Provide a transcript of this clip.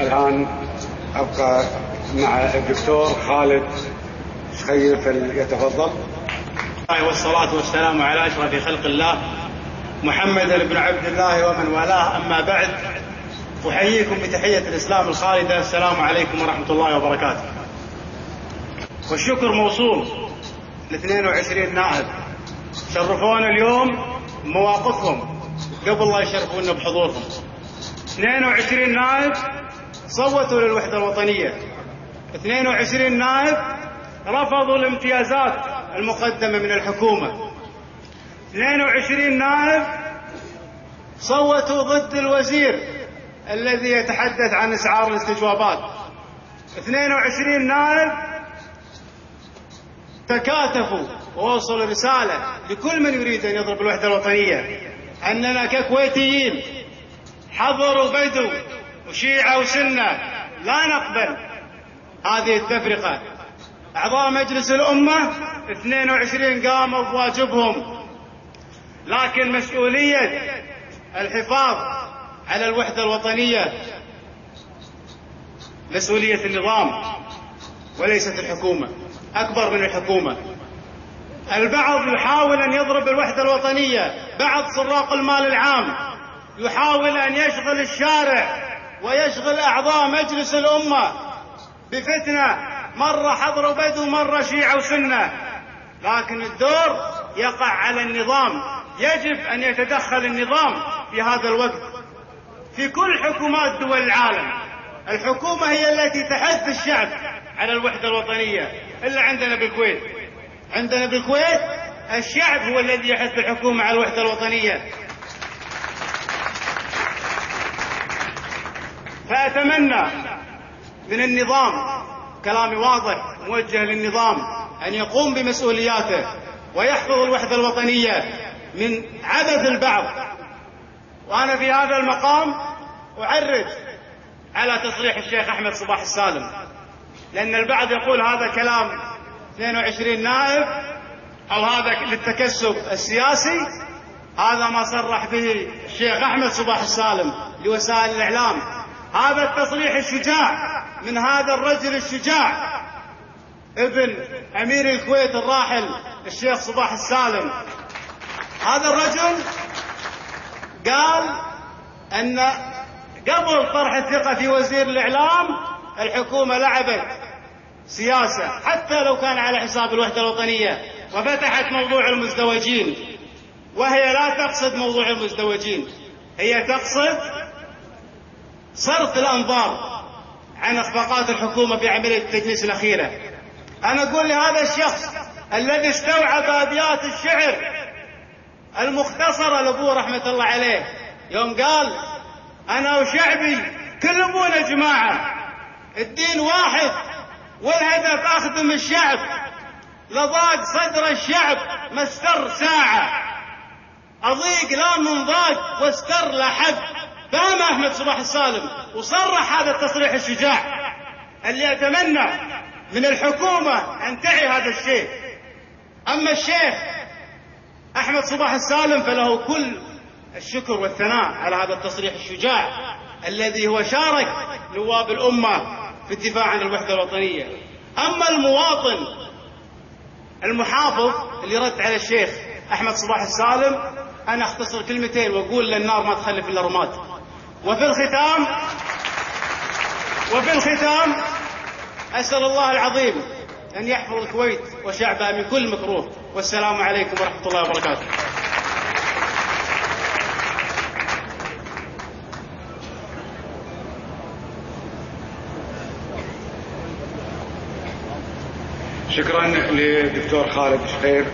الآن أبقى مع الدكتور خالد شخير فليتفضل. والصلاة والسلام على أشرف خلق الله محمد بن عبد الله ومن والاه، أما بعد، أحييكم بتحية الإسلام الخالدة، السلام عليكم ورحمة الله وبركاته. والشكر موصول ل 22 نائب شرفونا اليوم بمواقفهم قبل لا يشرفونا بحضورهم. 22 نائب صوتوا للوحدة الوطنية، 22 نائب رفضوا الامتيازات المقدمة من الحكومة، 22 نائب صوتوا ضد الوزير الذي يتحدث عن اسعار الاستجوابات، 22 نائب تكاتفوا ووصلوا رسالة لكل من يريد أن يضرب الوحدة الوطنية أننا ككويتيين حضر وبدو وشيعة وسنة لا نقبل هذه التفرقة. أعضاء مجلس الأمة 22 قاموا بواجبهم، لكن مسؤولية الحفاظ على الوحدة الوطنية مسؤولية النظام وليست الحكومة، أكبر من الحكومة. البعض يحاول أن يضرب الوحدة الوطنية، بعض سراق المال العام يحاول أن يشغل الشارع ويشغل أعضاء مجلس الأمة بفتنة، مرة حضر وبدو مرة شيعة وسنة، لكن الدور يقع على النظام. يجب أن يتدخل النظام في هذا الوقت في كل حكومات دول العالم. الحكومة هي التي تحث الشعب على الوحدة الوطنية، إلا عندنا بالكويت. عندنا بالكويت الشعب هو الذي يحث الحكومة على الوحدة الوطنية. فأتمنى من النظام، كلامي واضح موجه للنظام، أن يقوم بمسؤولياته ويحفظ الوحدة الوطنية من عبث البعض. وأنا في هذا المقام أعرج على تصريح الشيخ أحمد صباح السالم، لأن البعض يقول هذا كلام 22 نائب أو هذا للتكسب السياسي. هذا ما صرح به الشيخ أحمد صباح السالم لوسائل الإعلام. هذا التصريح الشجاع من هذا الرجل الشجاع ابن أمير الكويت الراحل الشيخ صباح السالم. هذا الرجل قال أن قبل طرح الثقة في وزير الإعلام الحكومة لعبت سياسة حتى لو كان على حساب الوحدة الوطنية، وفتحت موضوع المزدوجين، وهي لا تقصد موضوع المزدوجين، هي تقصد صرف الأنظار عن إخفاقات الحكومة في عملية التجنيس الأخيرة. أنا أقول لهذا الشخص الذي استوعب أبيات الشعر المختصرة لأبوه رحمة الله عليه يوم قال أنا وشعبي كل أبونا جماعة، الدين واحد والهدف أخدم الشعب، لضاق صدر الشعب ما استر ساعة، أضيق لا من ضاق واستر لحد. فهم أحمد صباح السالم وصرح هذا التصريح الشجاع اللي أتمنى من الحكومة أن تعي هذا الشيء. أما الشيخ أحمد صباح السالم فله كل الشكر والثناء على هذا التصريح الشجاع الذي هو شارك نواب الأمة في الدفاع عن الوحدة الوطنية. أما المواطن المحافظ اللي رد على الشيخ أحمد صباح السالم، أنا أختصر كلمتين وأقول للنار ما تخلف إلا رماد. وفي الختام أسأل الله العظيم أن يحفظ الكويت وشعبها من كل مكروه، والسلام عليكم ورحمة الله وبركاته. شكرا للدكتور خالد شخير.